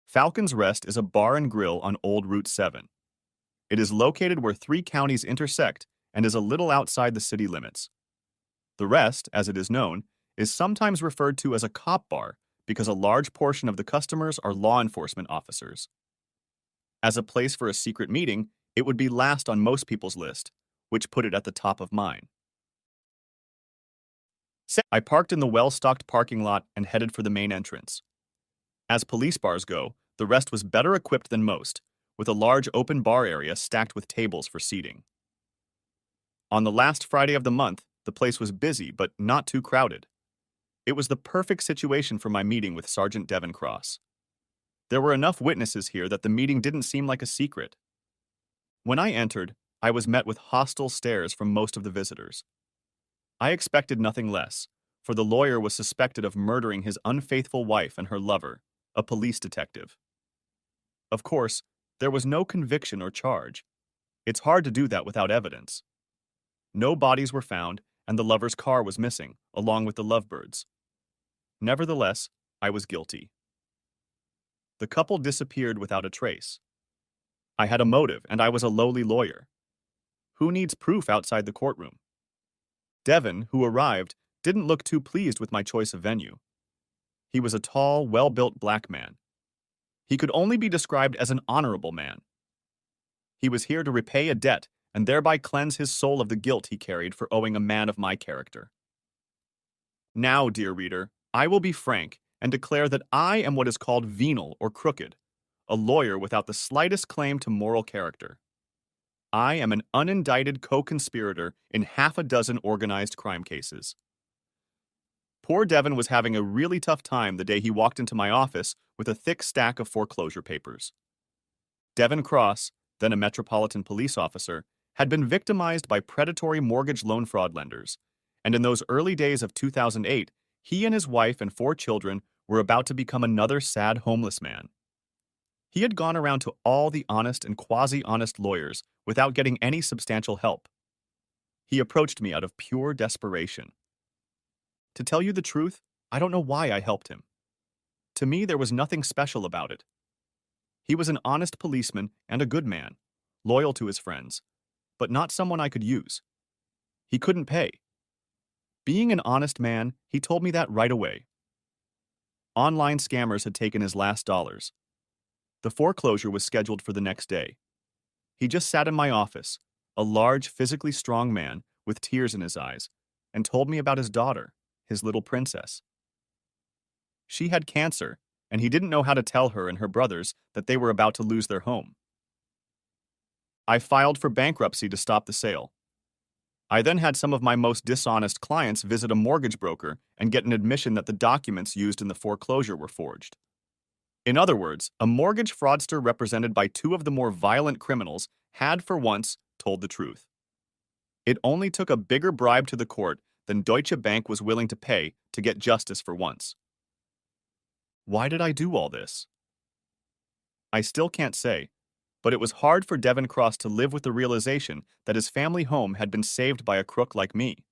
Falcon's Rest is a bar and grill on Old Route 7. It is located where three counties intersect and is a little outside the city limits. The Rest, as it is known, is sometimes referred to as a cop bar because a large portion of the customers are law enforcement officers. As a place for a secret meeting, it would be last on most people's list, which put it at the top of mine. I parked in the well-stocked parking lot and headed for the main entrance. As police bars go, the Rest was better equipped than most, with a large open bar area stacked with tables for seating. On the last Friday of the month, the place was busy but not too crowded. It was the perfect situation for my meeting with Sergeant Devin Cross. There were enough witnesses here that the meeting didn't seem like a secret. When I entered, I was met with hostile stares from most of the visitors. I expected nothing less, for the lawyer was suspected of murdering his unfaithful wife and her lover, a police detective. Of course, there was no conviction or charge. It's hard to do that without evidence. No bodies were found, and the lover's car was missing, along with the lovebirds. Nevertheless, I was guilty. The couple disappeared without a trace. I had a motive, and I was a lowly lawyer. Who needs proof outside the courtroom? Devin, who arrived, didn't look too pleased with my choice of venue. He was a tall, well-built black man. He could only be described as an honorable man. He was here to repay a debt and thereby cleanse his soul of the guilt he carried for owing a man of my character. Now, dear reader, I will be frank and declare that I am what is called venal or crooked, a lawyer without the slightest claim to moral character. I am an unindicted co-conspirator in half a dozen organized crime cases. Poor Devin was having a really tough time the day he walked into my office with a thick stack of foreclosure papers. Devin Cross, then a Metropolitan Police officer, had been victimized by predatory mortgage loan fraud lenders, and in those early days of 2008, he and his wife and 4 children were about to become another sad homeless man. He had gone around to all the honest and quasi-honest lawyers without getting any substantial help. He approached me out of pure desperation. To tell you the truth, I don't know why I helped him. To me, there was nothing special about it. He was an honest policeman and a good man, loyal to his friends, but not someone I could use. He couldn't pay. Being an honest man, he told me that right away. Online scammers had taken his last dollars. The foreclosure was scheduled for the next day. He just sat in my office, a large, physically strong man with tears in his eyes, and told me about his daughter, his little princess. She had cancer, and he didn't know how to tell her and her brothers that they were about to lose their home. I filed for bankruptcy to stop the sale. I then had some of my most dishonest clients visit a mortgage broker and get an admission that the documents used in the foreclosure were forged. In other words, a mortgage fraudster represented by 2 of the more violent criminals had, for once, told the truth. It only took a bigger bribe to the court than Deutsche Bank was willing to pay to get justice for once. Why did I do all this? I still can't say, but it was hard for Devin Cross to live with the realization that his family home had been saved by a crook like me.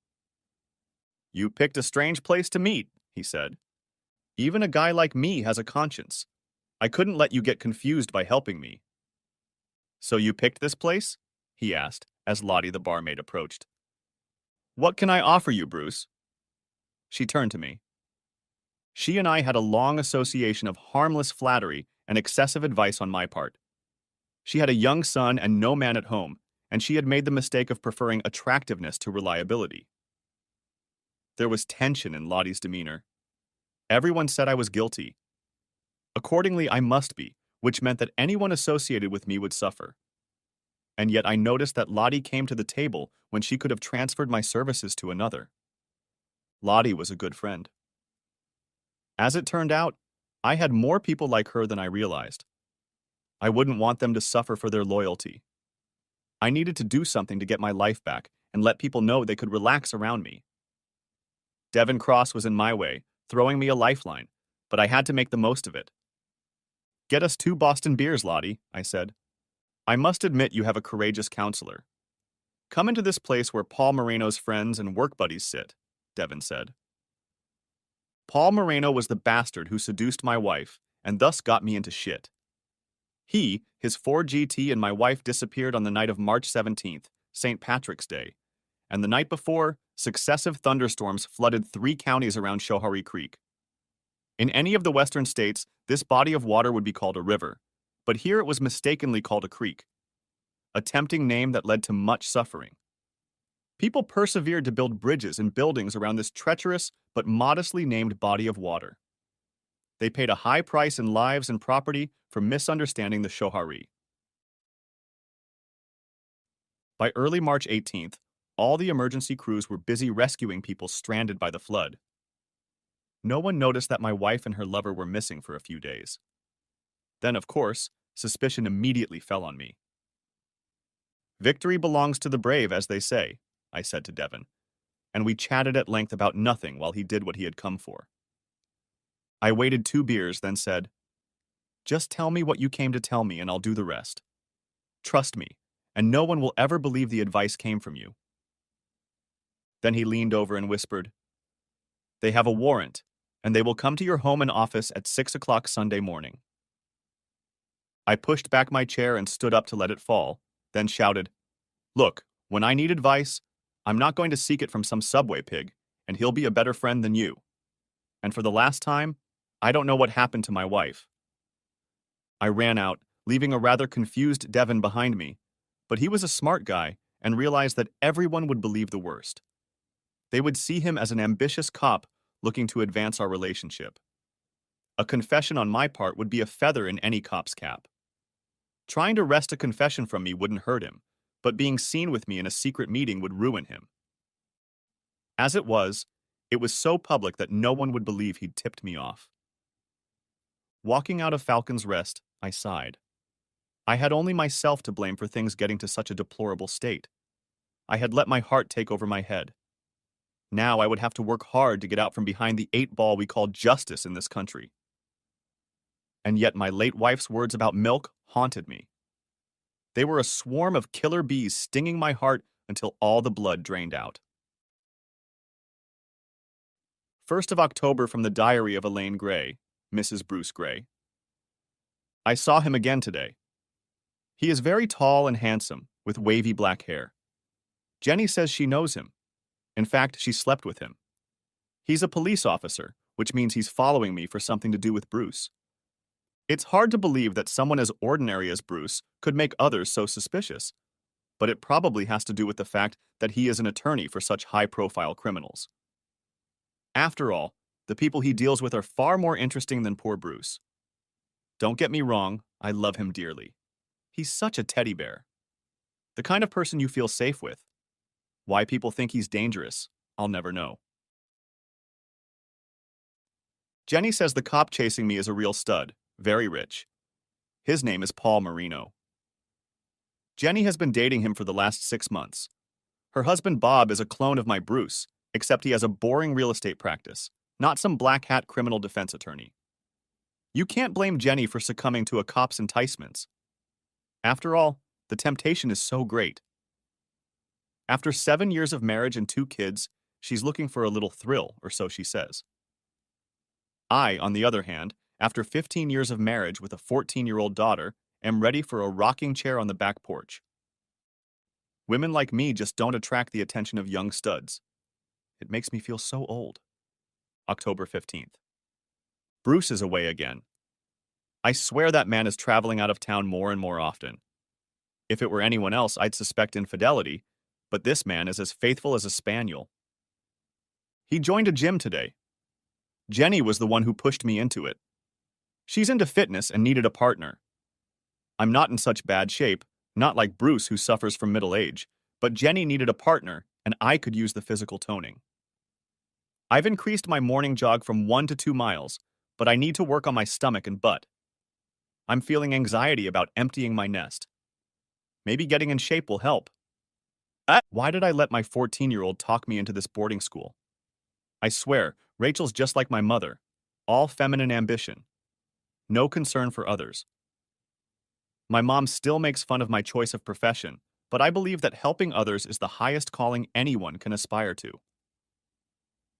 "You picked a strange place to meet," he said. "Even a guy like me has a conscience. I couldn't let you get confused by helping me." "So you picked this place?" he asked as Lottie the barmaid approached. "What can I offer you, Bruce?" She turned to me. She and I had a long association of harmless flattery and excessive advice on my part. She had a young son and no man at home, and she had made the mistake of preferring attractiveness to reliability. There was tension in Lottie's demeanor. Everyone said I was guilty. Accordingly, I must be, which meant that anyone associated with me would suffer. And yet I noticed that Lottie came to the table when she could have transferred my services to another. Lottie was a good friend. As it turned out, I had more people like her than I realized. I wouldn't want them to suffer for their loyalty. I needed to do something to get my life back and let people know they could relax around me. Devin Cross was in my way, throwing me a lifeline, but I had to make the most of it. "Get us 2 Boston beers, Lottie," I said. "I must admit you have a courageous counselor. Come into this place where Paul Moreno's friends and work buddies sit," Devin said. Paul Moreno was the bastard who seduced my wife and thus got me into shit. He, his Ford GT, and my wife disappeared on the night of March 17th, St. Patrick's Day, and the night before, successive thunderstorms flooded 3 counties around Schoharie Creek. In any of the western states, this body of water would be called a river, but here it was mistakenly called a creek, a tempting name that led to much suffering. People persevered to build bridges and buildings around this treacherous but modestly named body of water. They paid a high price in lives and property for misunderstanding the Schoharie. By early March 18th, all the emergency crews were busy rescuing people stranded by the flood. No one noticed that my wife and her lover were missing for a few days. Then, of course, suspicion immediately fell on me. Victory belongs to the brave, as they say, I said to Devon, and we chatted at length about nothing while he did what he had come for. I waited 2 beers, then said, "Just tell me what you came to tell me and I'll do the rest. Trust me, and no one will ever believe the advice came from you." Then he leaned over and whispered, "They have a warrant, and they will come to your home and office at 6 o'clock Sunday morning." I pushed back my chair and stood up to let it fall, then shouted, "Look, when I need advice, I'm not going to seek it from some subway pig, and he'll be a better friend than you. And for the last time, I don't know what happened to my wife." I ran out, leaving a rather confused Devon behind me, but he was a smart guy and realized that everyone would believe the worst. They would see him as an ambitious cop looking to advance our relationship. A confession on my part would be a feather in any cop's cap. Trying to wrest a confession from me wouldn't hurt him, but being seen with me in a secret meeting would ruin him. As it was so public that no one would believe he'd tipped me off. Walking out of Falcon's Rest, I sighed. I had only myself to blame for things getting to such a deplorable state. I had let my heart take over my head. Now I would have to work hard to get out from behind the 8-ball we call justice in this country. And yet my late wife's words about milk haunted me. They were a swarm of killer bees stinging my heart until all the blood drained out. 1st of October from the diary of Elaine Gray, Mrs. Bruce Gray. I saw him again today. He is very tall and handsome, with wavy black hair. Jenny says she knows him. In fact, she slept with him. He's a police officer, which means he's following me for something to do with Bruce. It's hard to believe that someone as ordinary as Bruce could make others so suspicious, but it probably has to do with the fact that he is an attorney for such high-profile criminals. After all, the people he deals with are far more interesting than poor Bruce. Don't get me wrong, I love him dearly. He's such a teddy bear. The kind of person you feel safe with. Why people think he's dangerous, I'll never know. Jenny says the cop chasing me is a real stud, very rich. His name is Paul Marino. Jenny has been dating him for the last 6 months. Her husband Bob is a clone of my Bruce, except he has a boring real estate practice, not some black hat criminal defense attorney. You can't blame Jenny for succumbing to a cop's enticements. After all, the temptation is so great. After 7 years of marriage and 2 kids, she's looking for a little thrill, or so she says. I, on the other hand, after 15 years of marriage with a 14-year-old daughter, am ready for a rocking chair on the back porch. Women like me just don't attract the attention of young studs. It makes me feel so old. October 15th. Bruce is away again. I swear that man is traveling out of town more and more often. If it were anyone else, I'd suspect infidelity, but this man is as faithful as a spaniel. He joined a gym today. Jenny was the one who pushed me into it. She's into fitness and needed a partner. I'm not in such bad shape, not like Bruce who suffers from middle age, but Jenny needed a partner and I could use the physical toning. I've increased my morning jog from 1 to 2 miles, but I need to work on my stomach and butt. I'm feeling anxiety about emptying my nest. Maybe getting in shape will help. Why did I let my 14-year-old talk me into this boarding school? I swear, Rachel's just like my mother, all feminine ambition, no concern for others. My mom still makes fun of my choice of profession, but I believe that helping others is the highest calling anyone can aspire to.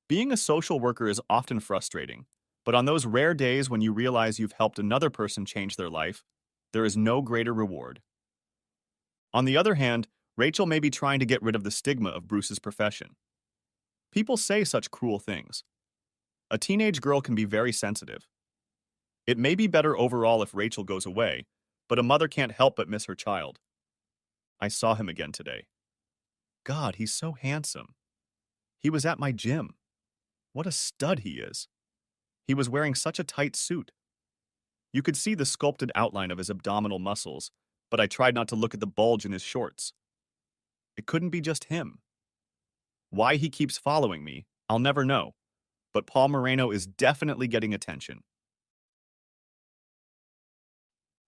Being a social worker is often frustrating, But on those rare days when you realize you've helped another person change their life, there is no greater reward. On the other hand, Rachel may be trying to get rid of the stigma of Bruce's profession. People say such cruel things. A teenage girl can be very sensitive. It may be better overall if Rachel goes away, but a mother can't help but miss her child. I saw him again today. God, he's so handsome. He was at my gym. What a stud he is. He was wearing such a tight suit. You could see the sculpted outline of his abdominal muscles, but I tried not to look at the bulge in his shorts. It couldn't be just him. Why he keeps following me, I'll never know, but Paul Moreno is definitely getting attention.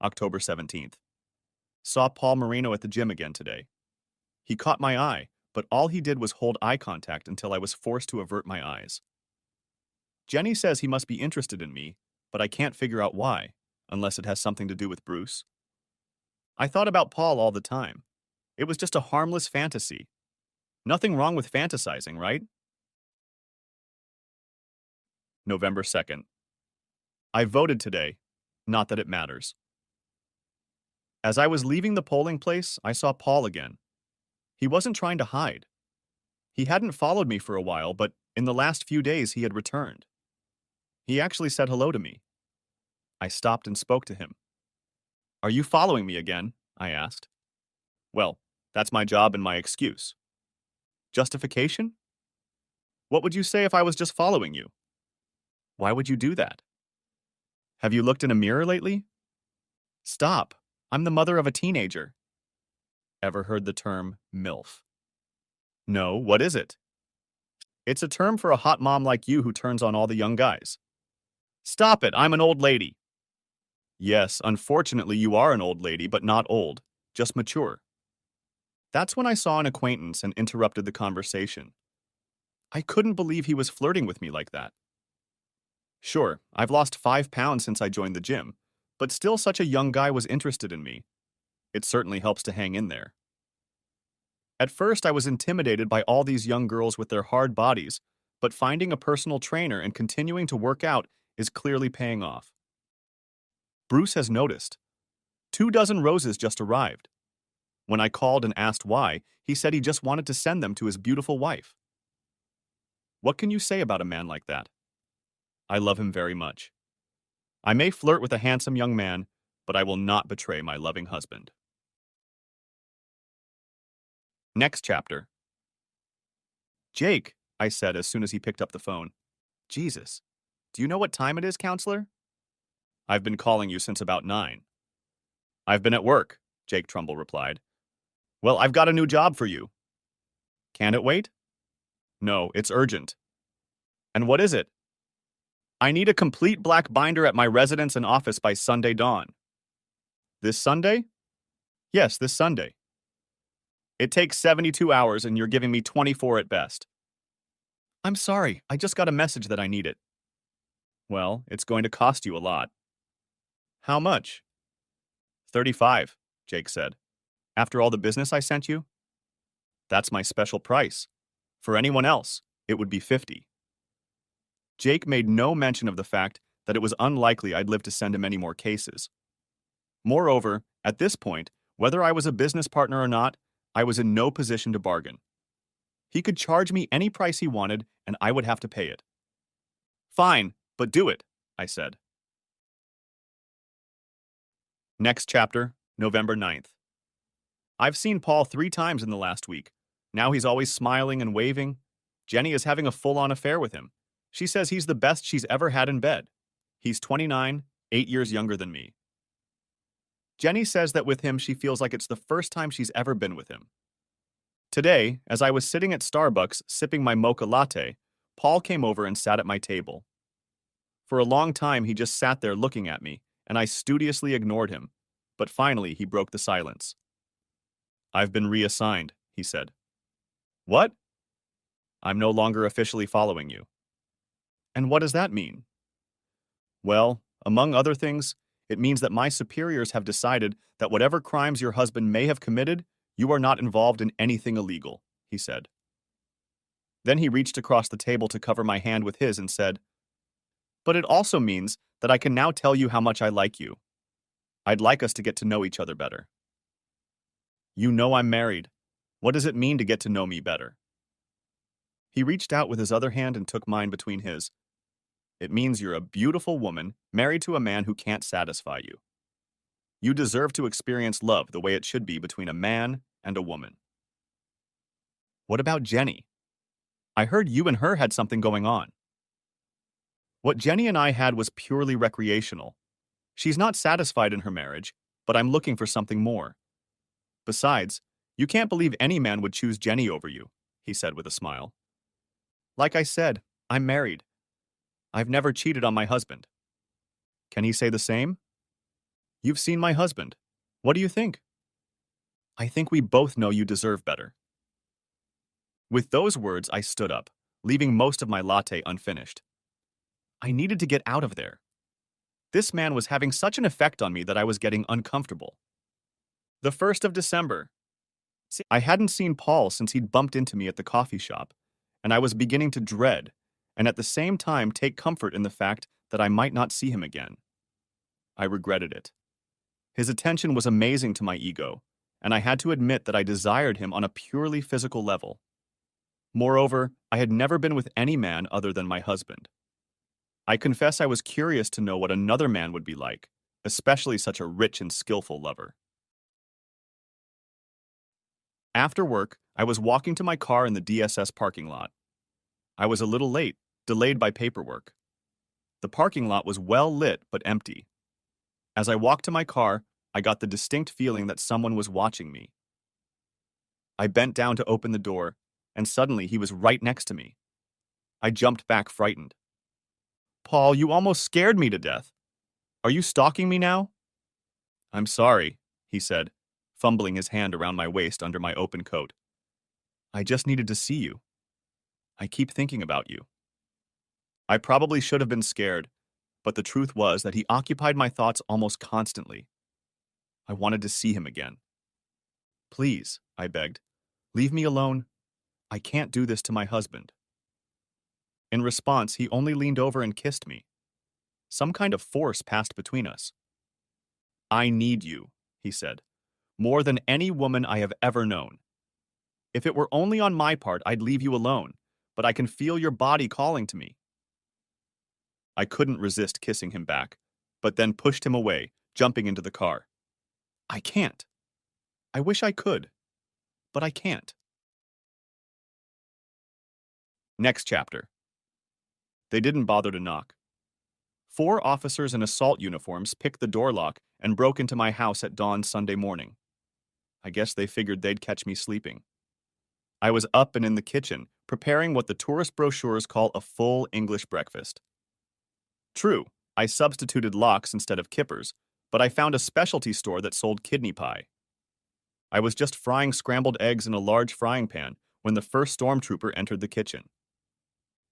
October 17th. Saw Paul Moreno at the gym again today. He caught my eye, but all he did was hold eye contact until I was forced to avert my eyes. Jenny says he must be interested in me, but I can't figure out why, unless it has something to do with Bruce. I thought about Paul all the time. It was just a harmless fantasy. Nothing wrong with fantasizing, right? November 2nd. I voted today, not that it matters. As I was leaving the polling place, I saw Paul again. He wasn't trying to hide. He hadn't followed me for a while, but in the last few days he had returned. He actually said hello to me. I stopped and spoke to him. "Are you following me again?" I asked. "Well, that's my job and my excuse." "Justification?" "What would you say if I was just following you?" "Why would you do that?" "Have you looked in a mirror lately?" "Stop. I'm the mother of a teenager." Ever heard the term MILF? No, what is it? It's a term for a hot mom like you who turns on all the young guys. Stop it, I'm an old lady. Yes, unfortunately you are an old lady, but not old, just mature. That's when I saw an acquaintance and interrupted the conversation. I couldn't believe he was flirting with me like that. Sure, I've lost 5 pounds since I joined the gym, but still such a young guy was interested in me. It certainly helps to hang in there. At first, I was intimidated by all these young girls with their hard bodies, but finding a personal trainer and continuing to work out is clearly paying off. Bruce has noticed. 24 roses just arrived. When I called and asked why, he said he just wanted to send them to his beautiful wife. What can you say about a man like that? I love him very much. I may flirt with a handsome young man, but I will not betray my loving husband. Next chapter. "Jake," I said as soon as he picked up the phone. "Jesus, do you know what time it is, counselor?" "I've been calling you since about 9. "I've been at work," Jake Trumbull replied. "Well, I've got a new job for you." "Can it wait?" "No, it's urgent." "And what is it?" "I need a complete black binder at my residence and office by Sunday dawn." "This Sunday?" "Yes, this Sunday." "It takes 72 hours and you're giving me 24 at best." "I'm sorry, I just got a message that I need it." "Well, it's going to cost you a lot." "How much?" 35, Jake said. "After all the business I sent you?" "That's my special price. For anyone else, it would be 50. Jake made no mention of the fact that it was unlikely I'd live to send him any more cases. Moreover, at this point, whether I was a business partner or not, I was in no position to bargain. He could charge me any price he wanted, and I would have to pay it. "Fine, but do it," I said. Next chapter, November 9th. I've seen Paul 3 times in the last week. Now he's always smiling and waving. Jenny is having a full-on affair with him. She says he's the best she's ever had in bed. He's 29, 8 years younger than me. Jenny says that with him she feels like it's the first time she's ever been with him. Today, as I was sitting at Starbucks sipping my mocha latte, Paul came over and sat at my table. For a long time he just sat there looking at me, and I studiously ignored him, but finally he broke the silence. "I've been reassigned," he said. "What?" "I'm no longer officially following you." "And what does that mean?" "Well, among other things, it means that my superiors have decided that whatever crimes your husband may have committed, you are not involved in anything illegal," he said. Then he reached across the table to cover my hand with his and said, But it also means that I can now tell you how much I like you. I'd like us to get to know each other better. You know I'm married. What does it mean to get to know me better? He reached out with his other hand and took mine between his. It means you're a beautiful woman married to a man who can't satisfy you. You deserve to experience love the way it should be between a man and a woman. What about Jenny? I heard you and her had something going on. What Jenny and I had was purely recreational. She's not satisfied in her marriage, but I'm looking for something more. Besides, you can't believe any man would choose Jenny over you, he said with a smile. Like I said, I'm married. I've never cheated on my husband. Can he say the same? You've seen my husband. What do you think? I think we both know you deserve better. With those words, I stood up, leaving most of my latte unfinished. I needed to get out of there. This man was having such an effect on me that I was getting uncomfortable. The 1st of December. I hadn't seen Paul since he'd bumped into me at the coffee shop, and I was beginning to dread, and at the same time take comfort in the fact that I might not see him again. I regretted it. His attention was amazing to my ego, and I had to admit that I desired him on a purely physical level. Moreover, I had never been with any man other than my husband. I confess I was curious to know what another man would be like, especially such a rich and skillful lover. After work, I was walking to my car in the DSS parking lot. I was a little late, delayed by paperwork. The parking lot was well lit but empty. As I walked to my car, I got the distinct feeling that someone was watching me. I bent down to open the door, and suddenly he was right next to me. I jumped back frightened. Paul, you almost scared me to death. Are you stalking me now? I'm sorry, he said, fumbling his hand around my waist under my open coat. I just needed to see you. I keep thinking about you. I probably should have been scared, but the truth was that he occupied my thoughts almost constantly. I wanted to see him again. Please, I begged, leave me alone. I can't do this to my husband. In response, he only leaned over and kissed me. Some kind of force passed between us. I need you, he said, more than any woman I have ever known. If it were only on my part, I'd leave you alone, but I can feel your body calling to me. I couldn't resist kissing him back, but then pushed him away, jumping into the car. I can't. I wish I could, but I can't. Next chapter. They didn't bother to knock. 4 officers in assault uniforms picked the door lock and broke into my house at dawn Sunday morning. I guess they figured they'd catch me sleeping. I was up and in the kitchen, preparing what the tourist brochures call a full English breakfast. True, I substituted lox instead of kippers, but I found a specialty store that sold kidney pie. I was just frying scrambled eggs in a large frying pan when the first stormtrooper entered the kitchen.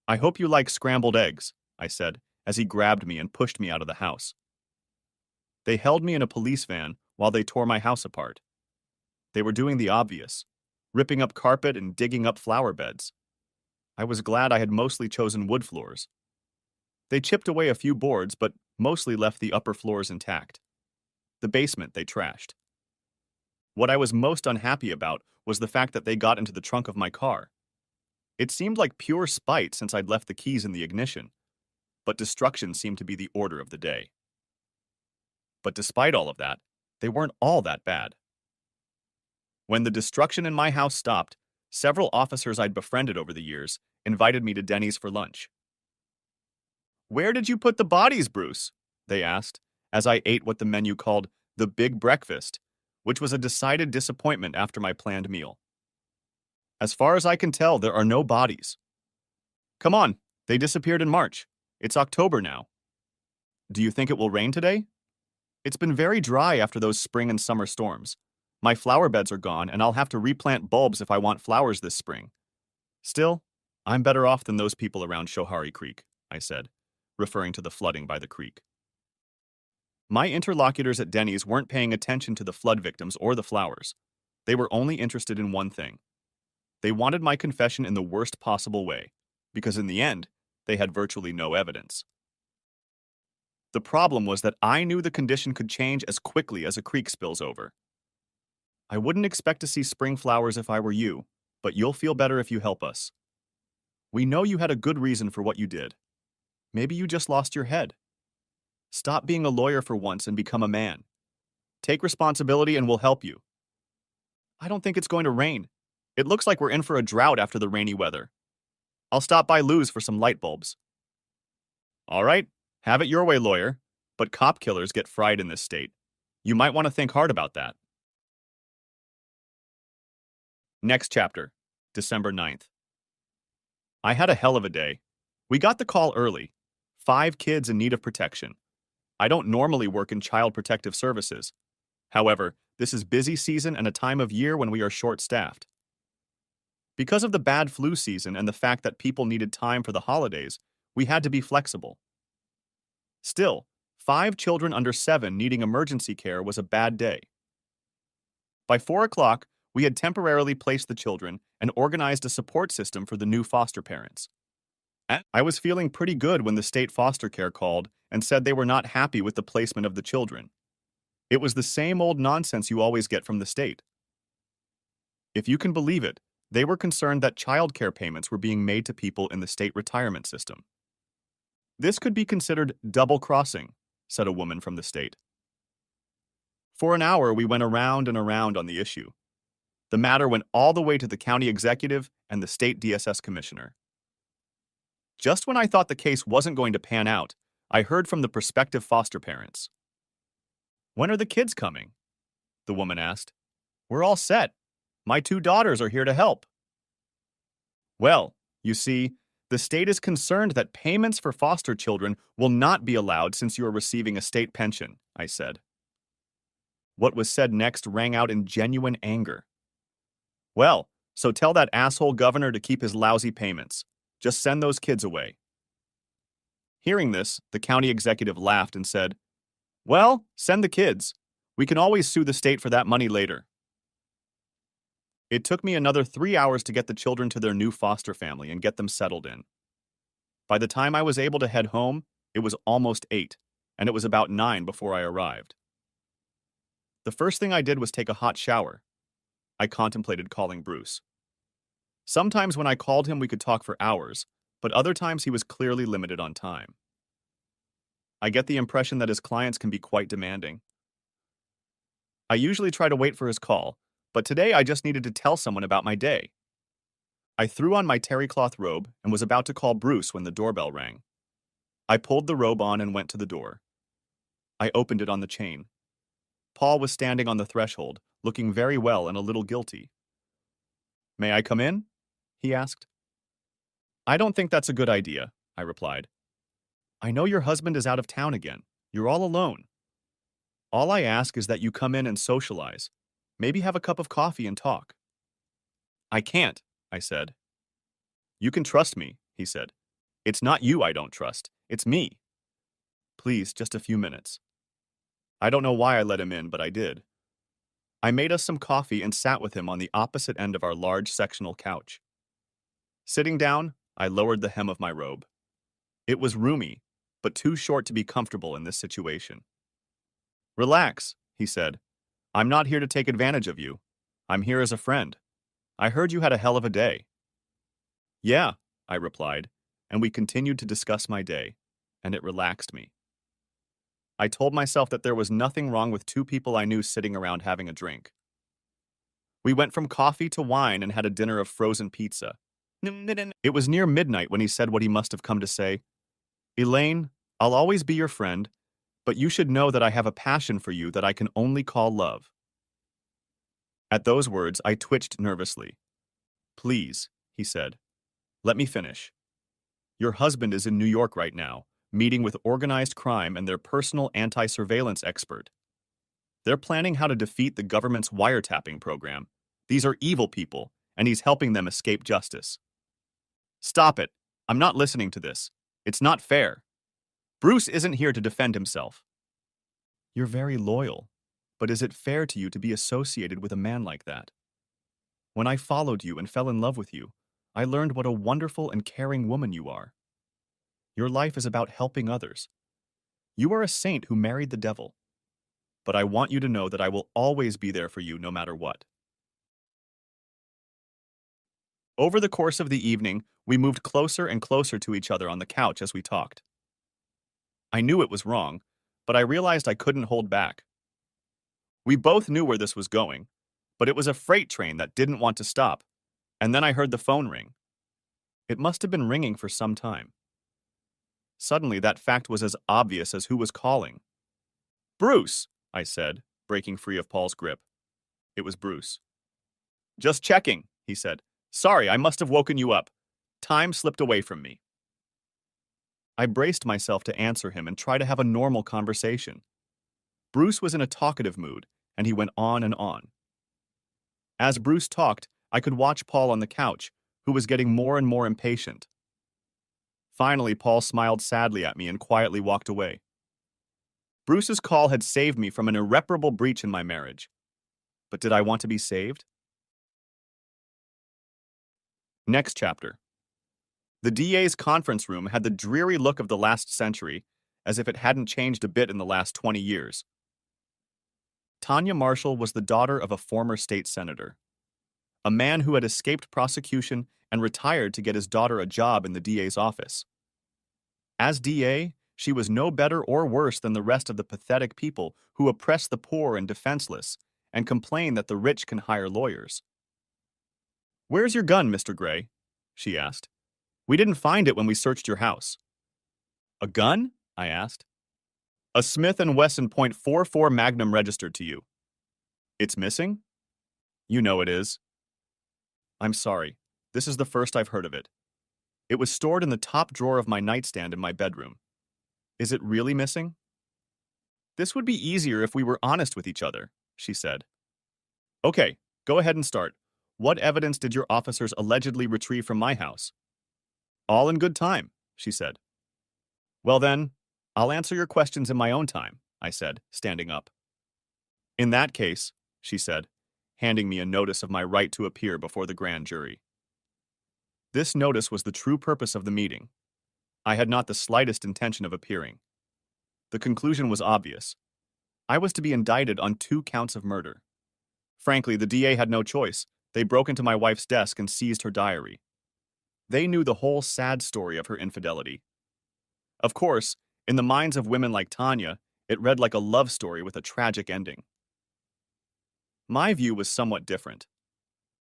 I hope you like scrambled eggs, I said, as he grabbed me and pushed me out of the house. They held me in a police van while they tore my house apart. They were doing the obvious, ripping up carpet and digging up flower beds. I was glad I had mostly chosen wood floors. They chipped away a few boards, but mostly left the upper floors intact. The basement they trashed. What I was most unhappy about was the fact that they got into the trunk of my car. It seemed like pure spite since I'd left the keys in the ignition, but destruction seemed to be the order of the day. But despite all of that, they weren't all that bad. When the destruction in my house stopped, several officers I'd befriended over the years invited me to Denny's for lunch. Where did you put the bodies, Bruce? They asked, as I ate what the menu called the Big Breakfast, which was a decided disappointment after my planned meal. As far as I can tell, there are no bodies. Come on, they disappeared in March. It's October now. Do you think it will rain today? It's been very dry after those spring and summer storms. My flower beds are gone, and I'll have to replant bulbs if I want flowers this spring. Still, I'm better off than those people around Shohari Creek, I said, referring to the flooding by the creek. My interlocutors at Denny's weren't paying attention to the flood victims or the flowers. They were only interested in one thing. They wanted my confession in the worst possible way, because in the end, they had virtually no evidence. The problem was that I knew the condition could change as quickly as a creek spills over. I wouldn't expect to see spring flowers if I were you, but you'll feel better if you help us. We know you had a good reason for what you did. Maybe you just lost your head. Stop being a lawyer for once and become a man. Take responsibility and we'll help you. I don't think it's going to rain. It looks like we're in for a drought after the rainy weather. I'll stop by Lou's for some light bulbs. All right, have it your way, lawyer. But cop killers get fried in this state. You might want to think hard about that. Next chapter, December 9th. I had a hell of a day. We got the call early. 5 kids in need of protection. I don't normally work in child protective services. However, this is busy season and a time of year when we are short-staffed. Because of the bad flu season and the fact that people needed time for the holidays, we had to be flexible. Still, 5 children under 7 needing emergency care was a bad day. By 4 o'clock, we had temporarily placed the children and organized a support system for the new foster parents. I was feeling pretty good when the state foster care called and said they were not happy with the placement of the children. It was the same old nonsense you always get from the state. If you can believe it, they were concerned that child care payments were being made to people in the state retirement system. This could be considered double-crossing, said a woman from the state. For an hour, we went around and around on the issue. The matter went all the way to the county executive and the state DSS commissioner. Just when I thought the case wasn't going to pan out, I heard from the prospective foster parents. When are the kids coming? The woman asked. We're all set. My 2 daughters are here to help. Well, you see, the state is concerned that payments for foster children will not be allowed since you are receiving a state pension, I said. What was said next rang out in genuine anger. Well, so tell that asshole governor to keep his lousy payments. Just send those kids away. Hearing this, the county executive laughed and said, well, send the kids. We can always sue the state for that money later. It took me another 3 hours to get the children to their new foster family and get them settled in. By the time I was able to head home, it was almost 8, and it was about 9 before I arrived. The first thing I did was take a hot shower. I contemplated calling Bruce. Sometimes when I called him, we could talk for hours, but other times he was clearly limited on time. I get the impression that his clients can be quite demanding. I usually try to wait for his call, but today I just needed to tell someone about my day. I threw on my terry cloth robe and was about to call Bruce when the doorbell rang. I pulled the robe on and went to the door. I opened it on the chain. Paul was standing on the threshold, looking very well and a little guilty. May I come in? He asked. I don't think that's a good idea, I replied. I know your husband is out of town again. You're all alone. All I ask is that you come in and socialize. Maybe have a cup of coffee and talk. I can't, I said. You can trust me, he said. It's not you I don't trust. It's me. Please, just a few minutes. I don't know why I let him in, but I did. I made us some coffee and sat with him on the opposite end of our large sectional couch. Sitting down, I lowered the hem of my robe. It was roomy, but too short to be comfortable in this situation. Relax, he said. I'm not here to take advantage of you. I'm here as a friend. I heard you had a hell of a day. Yeah, I replied, and we continued to discuss my day, and it relaxed me. I told myself that there was nothing wrong with 2 people I knew sitting around having a drink. We went from coffee to wine and had a dinner of frozen pizza. It was near midnight when he said what he must have come to say. Elaine, I'll always be your friend, but you should know that I have a passion for you that I can only call love. At those words, I twitched nervously. Please, he said. Let me finish. Your husband is in New York right now, meeting with organized crime and their personal anti-surveillance expert. They're planning how to defeat the government's wiretapping program. These are evil people, and he's helping them escape justice. Stop it. I'm not listening to this. It's not fair. Bruce isn't here to defend himself. You're very loyal, but is it fair to you to be associated with a man like that? When I followed you and fell in love with you, I learned what a wonderful and caring woman you are. Your life is about helping others. You are a saint who married the devil, but I want you to know that I will always be there for you no matter what. Over the course of the evening, we moved closer and closer to each other on the couch as we talked. I knew it was wrong, but I realized I couldn't hold back. We both knew where this was going, but it was a freight train that didn't want to stop, and then I heard the phone ring. It must have been ringing for some time. Suddenly, that fact was as obvious as who was calling. Bruce, I said, breaking free of Paul's grip. It was Bruce. Just checking, he said. Sorry, I must have woken you up. Time slipped away from me. I braced myself to answer him and try to have a normal conversation. Bruce was in a talkative mood, and he went on and on. As Bruce talked, I could watch Paul on the couch, who was getting more and more impatient. Finally, Paul smiled sadly at me and quietly walked away. Bruce's call had saved me from an irreparable breach in my marriage. But did I want to be saved? Next chapter. The DA's conference room had the dreary look of the last century, as if it hadn't changed a bit in the last 20 years. Tanya Marshall was the daughter of a former state senator, a man who had escaped prosecution and retired to get his daughter a job in the DA's office. As DA, she was no better or worse than the rest of the pathetic people who oppress the poor and defenseless and complain that the rich can hire lawyers. "Where's your gun, Mr. Gray?" she asked. "We didn't find it when we searched your house." "A gun?" I asked. "A Smith & Wesson .44 Magnum registered to you." "It's missing?" "You know it is." "I'm sorry. This is the first I've heard of it. It was stored in the top drawer of my nightstand in my bedroom. Is it really missing?" "This would be easier if we were honest with each other," she said. "Okay, go ahead and start. What evidence did your officers allegedly retrieve from my house?" "All in good time," she said. "Well then, I'll answer your questions in my own time," I said, standing up. "In that case," she said, handing me a notice of my right to appear before the grand jury. This notice was the true purpose of the meeting. I had not the slightest intention of appearing. The conclusion was obvious. I was to be indicted on 2 counts of murder. Frankly, the DA had no choice. They broke into my wife's desk and seized her diary. They knew the whole sad story of her infidelity. Of course, in the minds of women like Tanya, it read like a love story with a tragic ending. My view was somewhat different.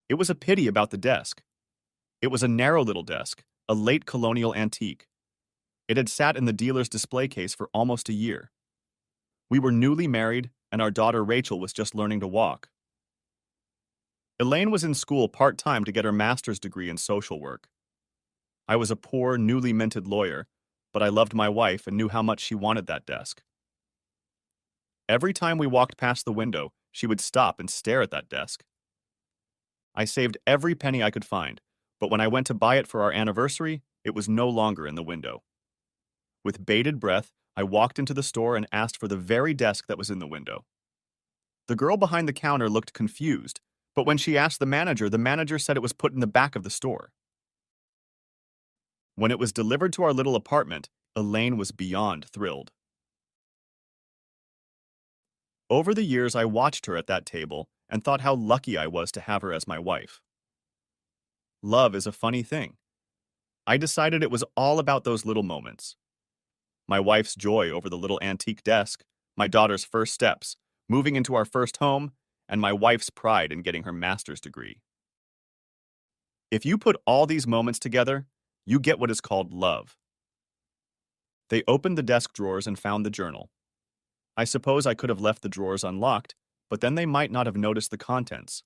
It was a pity about the desk. It was a narrow little desk, a late colonial antique. It had sat in the dealer's display case for almost a year. We were newly married, and our daughter Rachel was just learning to walk. Elaine was in school part-time to get her master's degree in social work. I was a poor, newly minted lawyer, but I loved my wife and knew how much she wanted that desk. Every time we walked past the window, she would stop and stare at that desk. I saved every penny I could find, but when I went to buy it for our anniversary, it was no longer in the window. With bated breath, I walked into the store and asked for the very desk that was in the window. The girl behind the counter looked confused, but when she asked the manager said it was put in the back of the store. When it was delivered to our little apartment, Elaine was beyond thrilled. Over the years, I watched her at that table and thought how lucky I was to have her as my wife. Love is a funny thing. I decided it was all about those little moments. My wife's joy over the little antique desk, my daughter's first steps, moving into our first home, and my wife's pride in getting her master's degree. If you put all these moments together, you get what is called love. They opened the desk drawers and found the journal. I suppose I could have left the drawers unlocked, but then they might not have noticed the contents.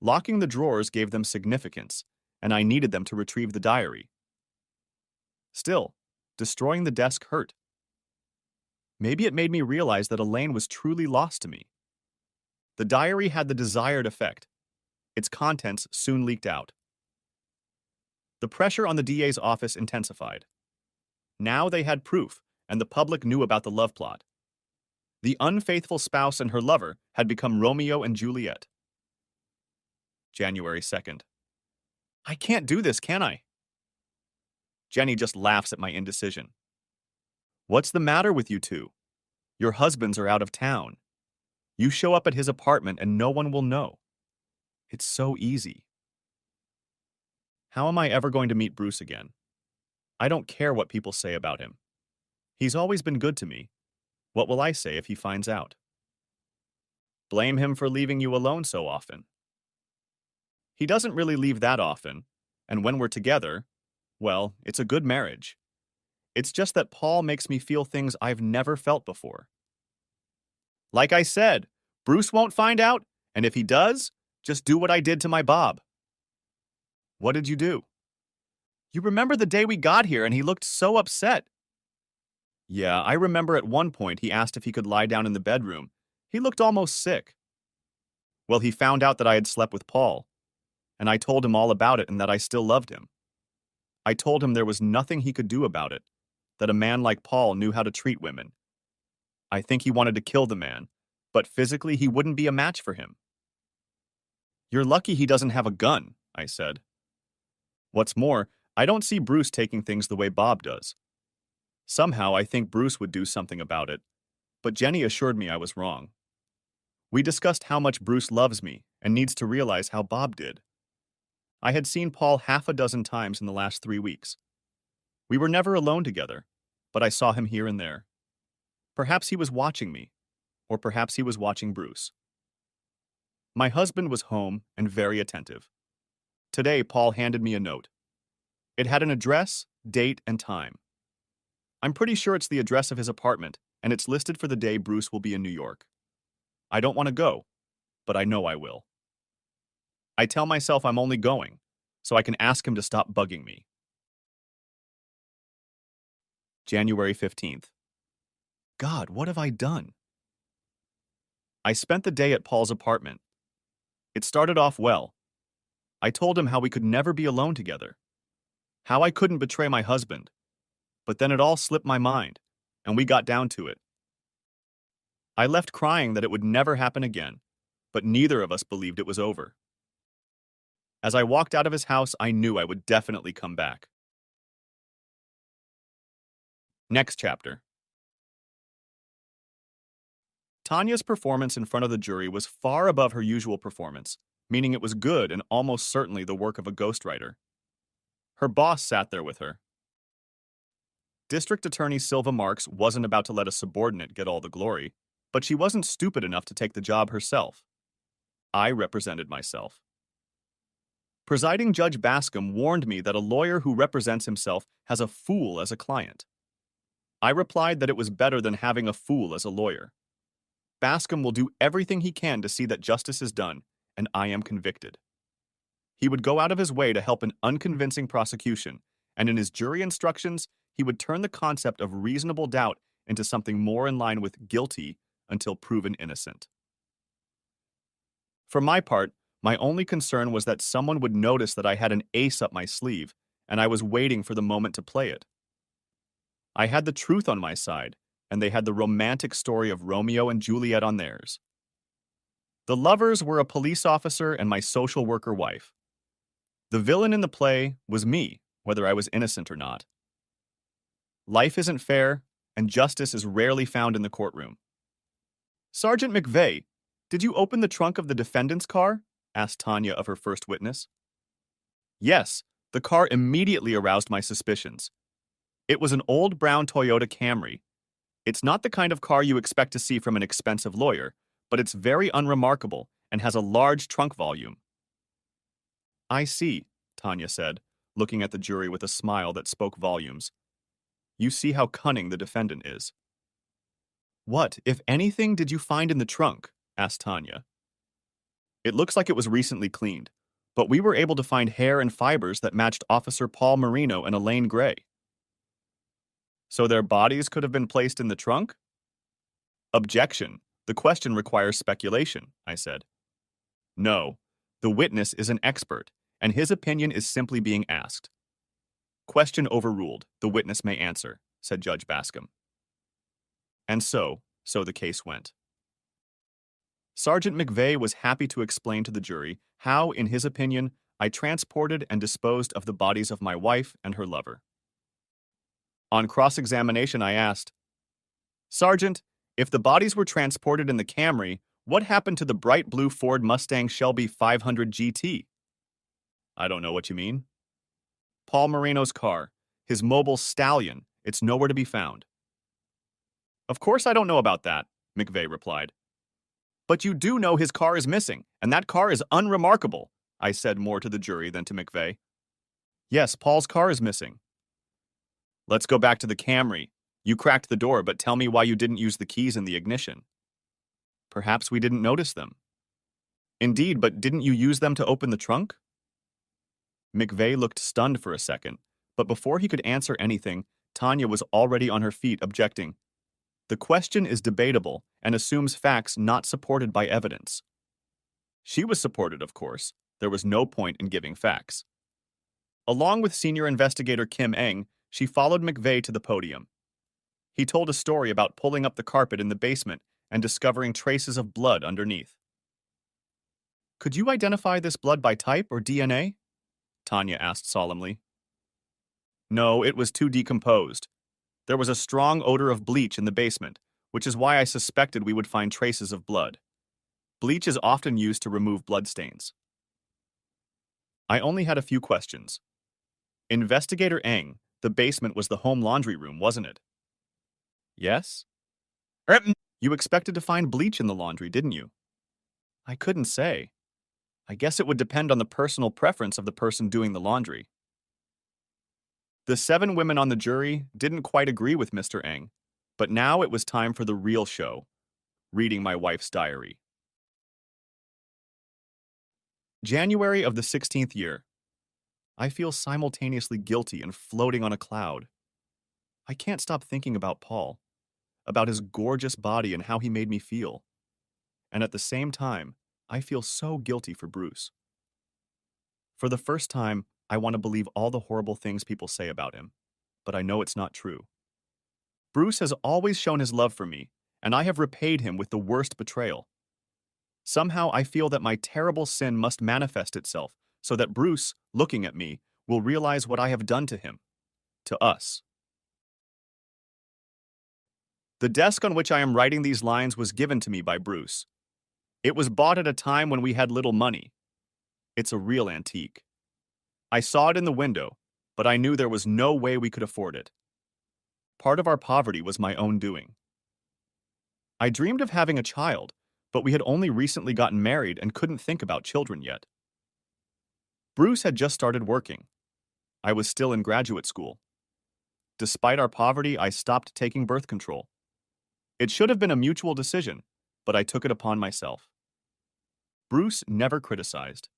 Locking the drawers gave them significance, and I needed them to retrieve the diary. Still, destroying the desk hurt. Maybe it made me realize that Elaine was truly lost to me. The diary had the desired effect. Its contents soon leaked out. The pressure on the DA's office intensified. Now they had proof, and the public knew about the love plot. The unfaithful spouse and her lover had become Romeo and Juliet. January 2nd. I can't do this, can I? Jenny just laughs at my indecision. What's the matter with you two? Your husbands are out of town. You show up at his apartment and no one will know. It's so easy. How am I ever going to meet Bruce again? I don't care what people say about him. He's always been good to me. What will I say if he finds out? Blame him for leaving you alone so often. He doesn't really leave that often, and when we're together, well, it's a good marriage. It's just that Paul makes me feel things I've never felt before. Like I said, Bruce won't find out, and if he does, just do what I did to my Bob. What did you do? You remember the day we got here and he looked so upset. Yeah, I remember at one point he asked if he could lie down in the bedroom. He looked almost sick. Well, he found out that I had slept with Paul, and I told him all about it and that I still loved him. I told him there was nothing he could do about it, that a man like Paul knew how to treat women. I think he wanted to kill the man, but physically he wouldn't be a match for him. You're lucky he doesn't have a gun, I said. What's more, I don't see Bruce taking things the way Bob does. Somehow I think Bruce would do something about it, but Jenny assured me I was wrong. We discussed how much Bruce loves me and needs to realize how Bob did. I had seen Paul half a dozen times in the last 3 weeks. We were never alone together, but I saw him here and there. Perhaps he was watching me, or perhaps he was watching Bruce. My husband was home and very attentive. Today, Paul handed me a note. It had an address, date, and time. I'm pretty sure it's the address of his apartment, and it's listed for the day Bruce will be in New York. I don't want to go, but I know I will. I tell myself I'm only going, so I can ask him to stop bugging me. January 15th. God, what have I done? I spent the day at Paul's apartment. It started off well. I told him how we could never be alone together, how I couldn't betray my husband, but then it all slipped my mind, and we got down to it. I left crying that it would never happen again, but neither of us believed it was over. As I walked out of his house, I knew I would definitely come back. Next chapter. Tanya's performance in front of the jury was far above her usual performance, meaning it was good and almost certainly the work of a ghostwriter. Her boss sat there with her. District Attorney Silva Marks wasn't about to let a subordinate get all the glory, but she wasn't stupid enough to take the job herself. I represented myself. Presiding Judge Bascom warned me that a lawyer who represents himself has a fool as a client. I replied that it was better than having a fool as a lawyer. Bascom will do everything he can to see that justice is done, and I am convicted. He would go out of his way to help an unconvincing prosecution, and in his jury instructions, he would turn the concept of reasonable doubt into something more in line with guilty until proven innocent. For my part, my only concern was that someone would notice that I had an ace up my sleeve, and I was waiting for the moment to play it. I had the truth on my side, and they had the romantic story of Romeo and Juliet on theirs. The lovers were a police officer and my social worker wife. The villain in the play was me, whether I was innocent or not. Life isn't fair, and justice is rarely found in the courtroom. Sergeant McVeigh, did you open the trunk of the defendant's car? Asked Tanya of her first witness. Yes, the car immediately aroused my suspicions. It was an old brown Toyota Camry. It's not the kind of car you expect to see from an expensive lawyer, but it's very unremarkable and has a large trunk volume. I see, Tanya said, looking at the jury with a smile that spoke volumes. You see how cunning the defendant is. What, if anything, did you find in the trunk? Asked Tanya. It looks like it was recently cleaned, but we were able to find hair and fibers that matched Officer Paul Marino and Elaine Gray. So their bodies could have been placed in the trunk? Objection. The question requires speculation, I said. No, the witness is an expert, and his opinion is simply being asked. Question overruled. The witness may answer, said Judge Bascom. And so the case went. Sergeant McVeigh was happy to explain to the jury how, in his opinion, I transported and disposed of the bodies of my wife and her lover. On cross-examination, I asked, Sergeant, if the bodies were transported in the Camry, what happened to the bright blue Ford Mustang Shelby 500 GT? I don't know what you mean. Paul Moreno's car, his mobile stallion, it's nowhere to be found. Of course I don't know about that, McVeigh replied. But you do know his car is missing, and that car is unremarkable, I said more to the jury than to McVeigh. Yes, Paul's car is missing. Let's go back to the Camry. You cracked the door, but tell me why you didn't use the keys in the ignition. Perhaps we didn't notice them. Indeed, but didn't you use them to open the trunk? McVeigh looked stunned for a second, but before he could answer anything, Tanya was already on her feet, objecting. The question is debatable and assumes facts not supported by evidence. She was supported, of course. There was no point in giving facts. Along with senior investigator Kim Eng, she followed McVeigh to the podium. He told a story about pulling up the carpet in the basement and discovering traces of blood underneath. Could you identify this blood by type or DNA? Tanya asked solemnly. No, it was too decomposed. There was a strong odor of bleach in the basement, which is why I suspected we would find traces of blood. Bleach is often used to remove bloodstains. I only had a few questions. Investigator Eng, the basement was the home laundry room, wasn't it? Yes? You expected to find bleach in the laundry, didn't you? I couldn't say. I guess it would depend on the personal preference of the person doing the laundry. The 7 women on the jury didn't quite agree with Mr. Eng, but now it was time for the real show, reading my wife's diary. January of the 16th year. I feel simultaneously guilty and floating on a cloud. I can't stop thinking about Paul, about his gorgeous body and how he made me feel. And at the same time, I feel so guilty for Bruce. For the first time, I want to believe all the horrible things people say about him, but I know it's not true. Bruce has always shown his love for me, and I have repaid him with the worst betrayal. Somehow I feel that my terrible sin must manifest itself so that Bruce, looking at me, will realize what I have done to him, to us. The desk on which I am writing these lines was given to me by Bruce. It was bought at a time when we had little money. It's a real antique. I saw it in the window, but I knew there was no way we could afford it. Part of our poverty was my own doing. I dreamed of having a child, but we had only recently gotten married and couldn't think about children yet. Bruce had just started working. I was still in graduate school. Despite our poverty, I stopped taking birth control. It should have been a mutual decision, but I took it upon myself. Bruce never criticized.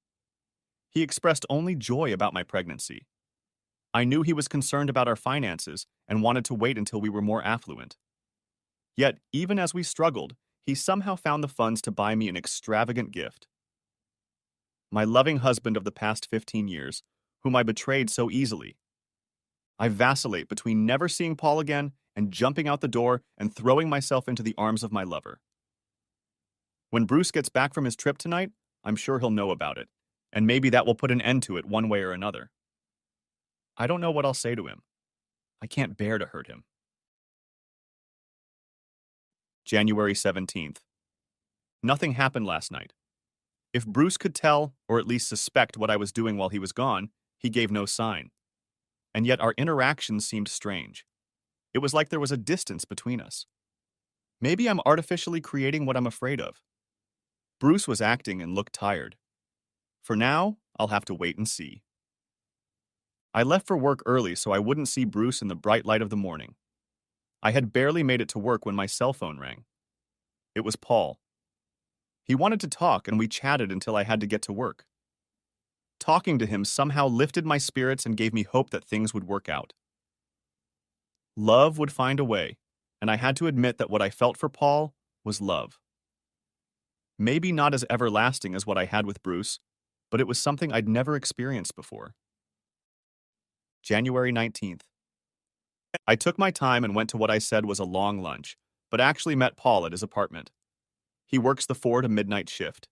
He expressed only joy about my pregnancy. I knew he was concerned about our finances and wanted to wait until we were more affluent. Yet, even as we struggled, he somehow found the funds to buy me an extravagant gift. My loving husband of the past 15 years, whom I betrayed so easily. I vacillate between never seeing Paul again and jumping out the door and throwing myself into the arms of my lover. When Bruce gets back from his trip tonight, I'm sure he'll know about it, and maybe that will put an end to it one way or another. I don't know what I'll say to him. I can't bear to hurt him. January 17th. Nothing happened last night. If Bruce could tell, or at least suspect what I was doing while he was gone, he gave no sign. And yet our interactions seemed strange. It was like there was a distance between us. Maybe I'm artificially creating what I'm afraid of. Bruce was acting and looked tired. For now, I'll have to wait and see. I left for work early so I wouldn't see Bruce in the bright light of the morning. I had barely made it to work when my cell phone rang. It was Paul. He wanted to talk and we chatted until I had to get to work. Talking to him somehow lifted my spirits and gave me hope that things would work out. Love would find a way, and I had to admit that what I felt for Paul was love. Maybe not as everlasting as what I had with Bruce, but it was something I'd never experienced before. January 19th. I took my time and went to what I said was a long lunch, but actually met Paul at his apartment. He works the 4 to midnight shift.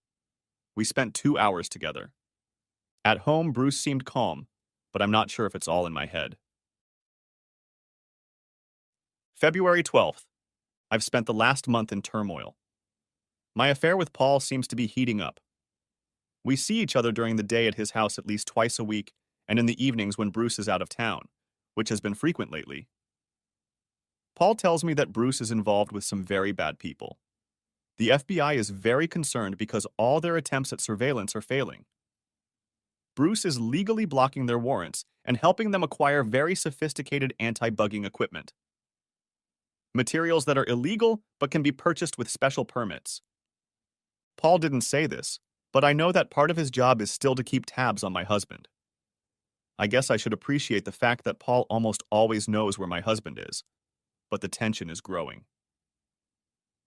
We spent 2 hours together. At home, Bruce seemed calm, but I'm not sure if it's all in my head. February 12th. I've spent the last month in turmoil. My affair with Paul seems to be heating up. We see each other during the day at his house at least twice a week, and in the evenings when Bruce is out of town, which has been frequent lately. Paul tells me that Bruce is involved with some very bad people. The FBI is very concerned because all their attempts at surveillance are failing. Bruce is legally blocking their warrants and helping them acquire very sophisticated anti-bugging equipment. Materials that are illegal but can be purchased with special permits. Paul didn't say this, but I know that part of his job is still to keep tabs on my husband. I guess I should appreciate the fact that Paul almost always knows where my husband is, but the tension is growing.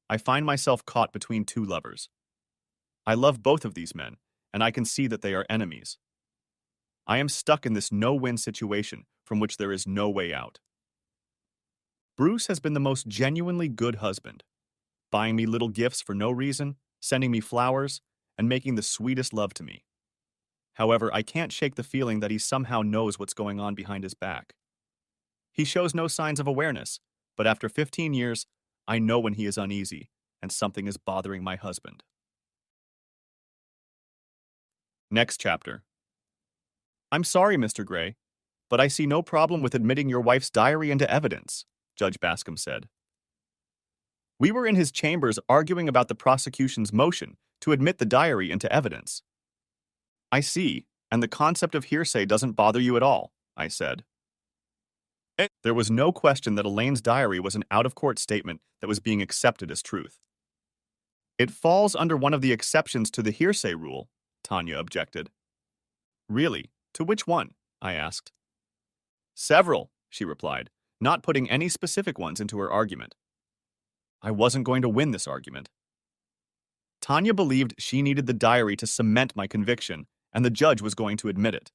I find myself caught between two lovers. I love both of these men, and I can see that they are enemies. I am stuck in this no-win situation from which there is no way out. Bruce has been the most genuinely good husband, buying me little gifts for no reason, sending me flowers, and making the sweetest love to me. However, I can't shake the feeling that he somehow knows what's going on behind his back. He shows no signs of awareness, but after 15 years, I know when he is uneasy and something is bothering my husband. Next chapter. I'm sorry, Mr. Gray, but I see no problem with admitting your wife's diary into evidence, Judge Bascom said. We were in his chambers arguing about the prosecution's motion to admit the diary into evidence. I see, and the concept of hearsay doesn't bother you at all, I said. There was no question that Elaine's diary was an out-of-court statement that was being accepted as truth. It falls under one of the exceptions to the hearsay rule, Tanya objected. Really? To which one? I asked. Several, she replied, not putting any specific ones into her argument. I wasn't going to win this argument. Tanya believed she needed the diary to cement my conviction, and the judge was going to admit it.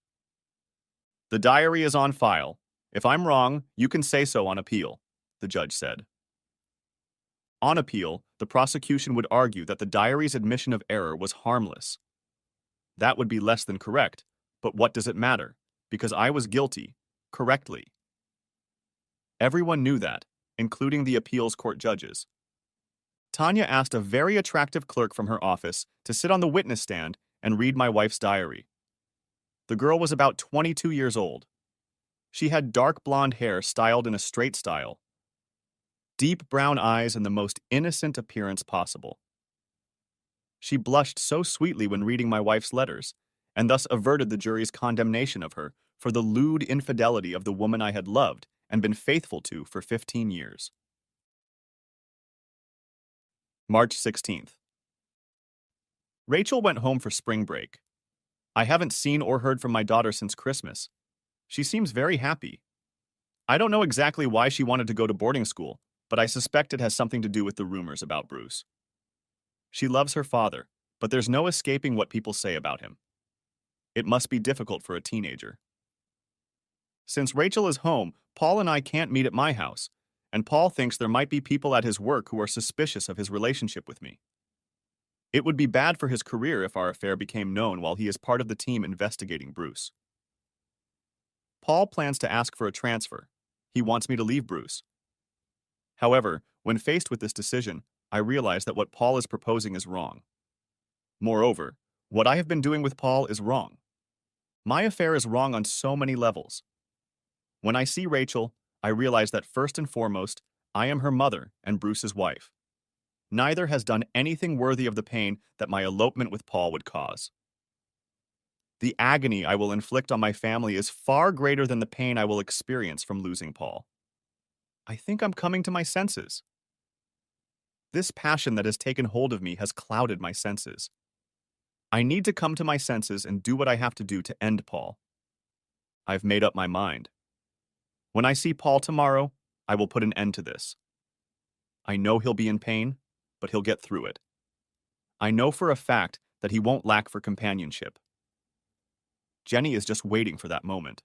The diary is on file. If I'm wrong, you can say so on appeal, the judge said. On appeal, the prosecution would argue that the diary's admission of error was harmless. That would be less than correct, but what does it matter? Because I was guilty, correctly. Everyone knew that, including the appeals court judges. Tanya asked a very attractive clerk from her office to sit on the witness stand and read my wife's diary. The girl was about 22 years old. She had dark blonde hair styled in a straight style, deep brown eyes, and the most innocent appearance possible. She blushed so sweetly when reading my wife's letters, and thus averted the jury's condemnation of her for the lewd infidelity of the woman I had loved and been faithful to for 15 years. March 16th. Rachel went home for spring break. I haven't seen or heard from my daughter since Christmas. She seems very happy. I don't know exactly why she wanted to go to boarding school, but I suspect it has something to do with the rumors about Bruce. She loves her father, but there's no escaping what people say about him. It must be difficult for a teenager. Since Rachel is home, Paul and I can't meet at my house, and Paul thinks there might be people at his work who are suspicious of his relationship with me. It would be bad for his career if our affair became known while he is part of the team investigating Bruce. Paul plans to ask for a transfer. He wants me to leave Bruce. However, when faced with this decision, I realize that what Paul is proposing is wrong. Moreover, what I have been doing with Paul is wrong. My affair is wrong on so many levels. When I see Rachel, I realize that first and foremost, I am her mother and Bruce's wife. Neither has done anything worthy of the pain that my elopement with Paul would cause. The agony I will inflict on my family is far greater than the pain I will experience from losing Paul. I think I'm coming to my senses. This passion that has taken hold of me has clouded my senses. I need to come to my senses and do what I have to do to end Paul. I've made up my mind. When I see Paul tomorrow, I will put an end to this. I know he'll be in pain, but he'll get through it. I know for a fact that he won't lack for companionship. Jenny is just waiting for that moment.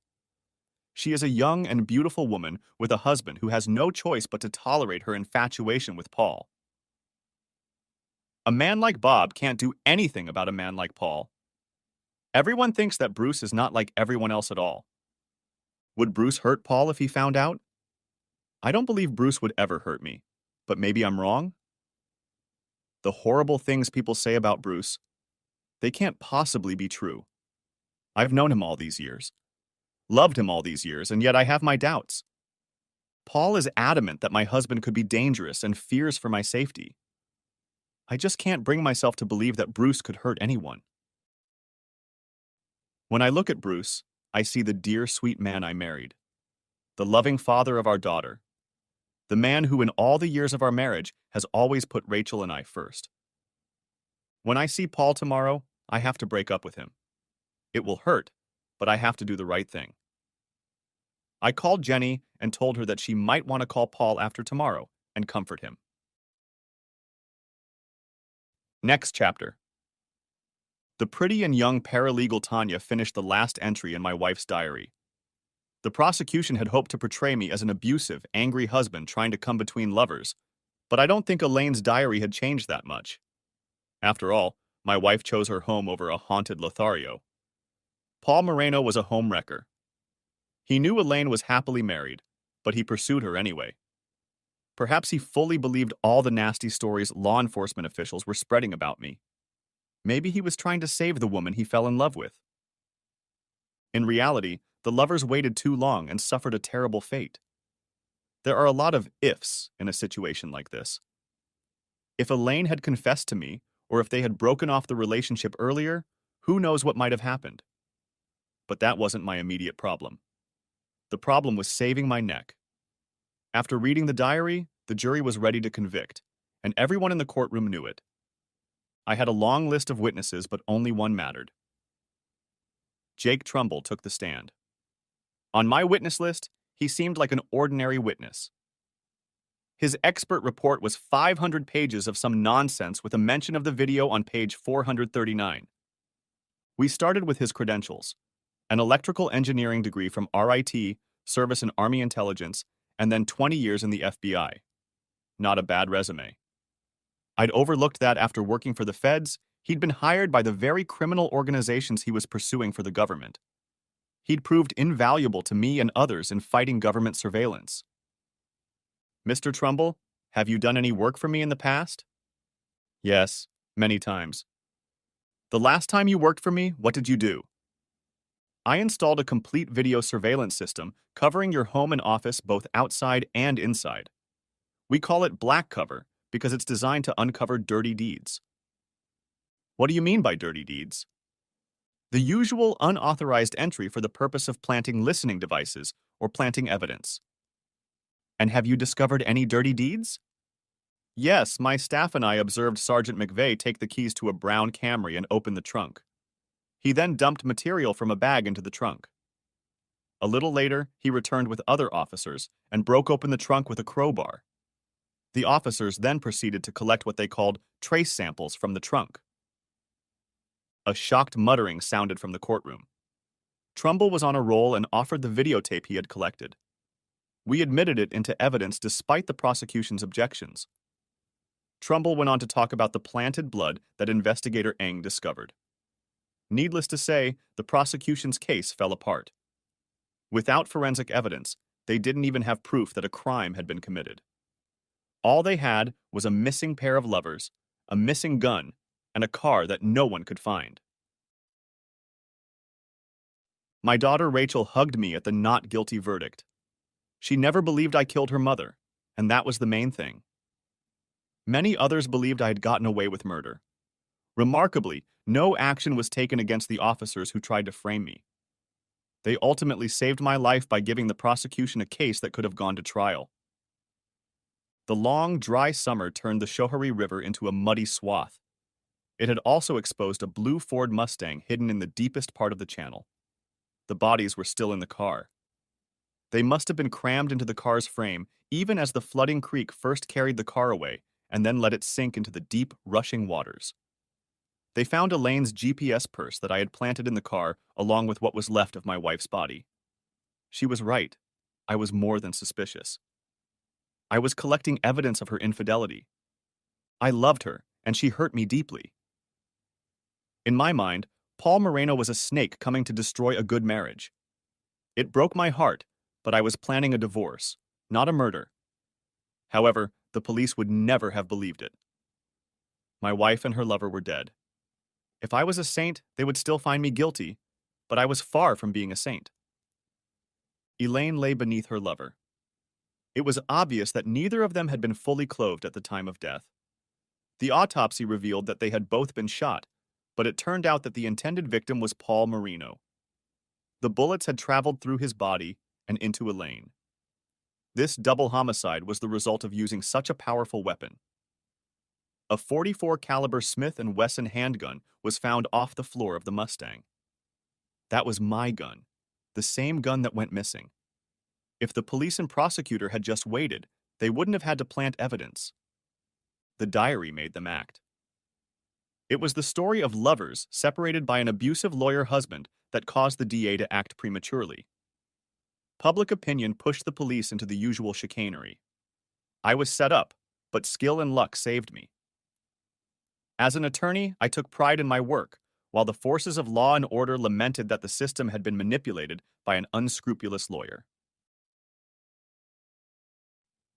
She is a young and beautiful woman with a husband who has no choice but to tolerate her infatuation with Paul. A man like Bob can't do anything about a man like Paul. Everyone thinks that Bruce is not like everyone else at all. Would Bruce hurt Paul if he found out? I don't believe Bruce would ever hurt me. But maybe I'm wrong? The horrible things people say about Bruce, they can't possibly be true. I've known him all these years, loved him all these years, and yet I have my doubts. Paul is adamant that my husband could be dangerous and fears for my safety. I just can't bring myself to believe that Bruce could hurt anyone. When I look at Bruce, I see the dear, sweet man I married, the loving father of our daughter, the man who in all the years of our marriage has always put Rachel and I first. When I see Paul tomorrow, I have to break up with him. It will hurt, but I have to do the right thing. I called Jenny and told her that she might want to call Paul after tomorrow and comfort him. Next chapter. The pretty and young paralegal Tanya finished the last entry in my wife's diary. The prosecution had hoped to portray me as an abusive, angry husband trying to come between lovers, but I don't think Elaine's diary had changed that much. After all, my wife chose her home over a haunted Lothario. Paul Moreno was a homewrecker. He knew Elaine was happily married, but he pursued her anyway. Perhaps he fully believed all the nasty stories law enforcement officials were spreading about me. Maybe he was trying to save the woman he fell in love with. In reality, the lovers waited too long and suffered a terrible fate. There are a lot of ifs in a situation like this. If Elaine had confessed to me, or if they had broken off the relationship earlier, who knows what might have happened. But that wasn't my immediate problem. The problem was saving my neck. After reading the diary, the jury was ready to convict, and everyone in the courtroom knew it. I had a long list of witnesses, but only one mattered. Jake Trumbull took the stand. On my witness list, he seemed like an ordinary witness. His expert report was 500 pages of some nonsense with a mention of the video on page 439. We started with his credentials: an electrical engineering degree from RIT, Service and Army Intelligence, and then 20 years in the FBI. Not a bad resume. I'd overlooked that after working for the feds, he'd been hired by the very criminal organizations he was pursuing for the government. He'd proved invaluable to me and others in fighting government surveillance. Mr. Trumbull, have you done any work for me in the past? Yes, many times. The last time you worked for me, what did you do? I installed a complete video surveillance system covering your home and office both outside and inside. We call it black cover because it's designed to uncover dirty deeds. What do you mean by dirty deeds? The usual unauthorized entry for the purpose of planting listening devices or planting evidence. And have you discovered any dirty deeds? Yes, my staff and I observed Sergeant McVeigh take the keys to a brown Camry and open the trunk. He then dumped material from a bag into the trunk. A little later, he returned with other officers and broke open the trunk with a crowbar. The officers then proceeded to collect what they called trace samples from the trunk. A shocked muttering sounded from the courtroom. Trumbull was on a roll and offered the videotape he had collected. We admitted it into evidence despite the prosecution's objections. Trumbull went on to talk about the planted blood that investigator Eng discovered. Needless to say, the prosecution's case fell apart. Without forensic evidence, they didn't even have proof that a crime had been committed. All they had was a missing pair of lovers, a missing gun, and a car that no one could find. My daughter Rachel hugged me at the not guilty verdict. She never believed I killed her mother, and that was the main thing. Many others believed I had gotten away with murder. Remarkably, no action was taken against the officers who tried to frame me. They ultimately saved my life by giving the prosecution a case that could have gone to trial. The long, dry summer turned the Schoharie River into a muddy swath. It had also exposed a blue Ford Mustang hidden in the deepest part of the channel. The bodies were still in the car. They must have been crammed into the car's frame even as the flooding creek first carried the car away and then let it sink into the deep, rushing waters. They found Elaine's GPS purse that I had planted in the car along with what was left of my wife's body. She was right. I was more than suspicious. I was collecting evidence of her infidelity. I loved her, and she hurt me deeply. In my mind, Paul Moreno was a snake coming to destroy a good marriage. It broke my heart, but I was planning a divorce, not a murder. However, The police would never have believed it. My wife and her lover were dead. If I was a saint, they would still find me guilty, but I was far from being a saint. Elaine lay beneath her lover. It was obvious that neither of them had been fully clothed at the time of death. The autopsy revealed that they had both been shot, but it turned out that the intended victim was Paul Marino. The bullets had traveled through his body and into Elaine. This double homicide was the result of using such a powerful weapon. A .44 caliber Smith & Wesson handgun was found off the floor of the Mustang. That was my gun, the same gun that went missing. If the police and prosecutor had just waited, they wouldn't have had to plant evidence. The diary made them act. It was the story of lovers separated by an abusive lawyer husband that caused the DA to act prematurely. Public opinion pushed the police into the usual chicanery. I was set up, but skill and luck saved me. As an attorney, I took pride in my work, while the forces of law and order lamented that the system had been manipulated by an unscrupulous lawyer.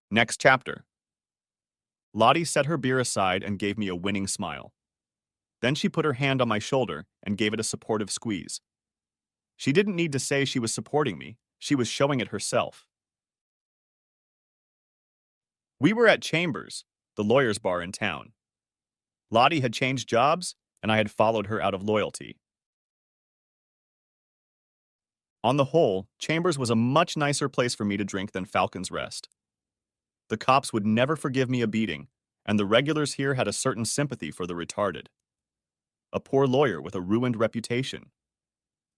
Next chapter. Lottie set her beer aside and gave me a winning smile. Then she put her hand on my shoulder and gave it a supportive squeeze. She didn't need to say she was supporting me. She was showing it herself. We were at Chambers, the lawyer's bar in town. Lottie had changed jobs, and I had followed her out of loyalty. On the whole, Chambers was a much nicer place for me to drink than Falcon's Rest. The cops would never forgive me a beating, and the regulars here had a certain sympathy for the retarded. A poor lawyer with a ruined reputation.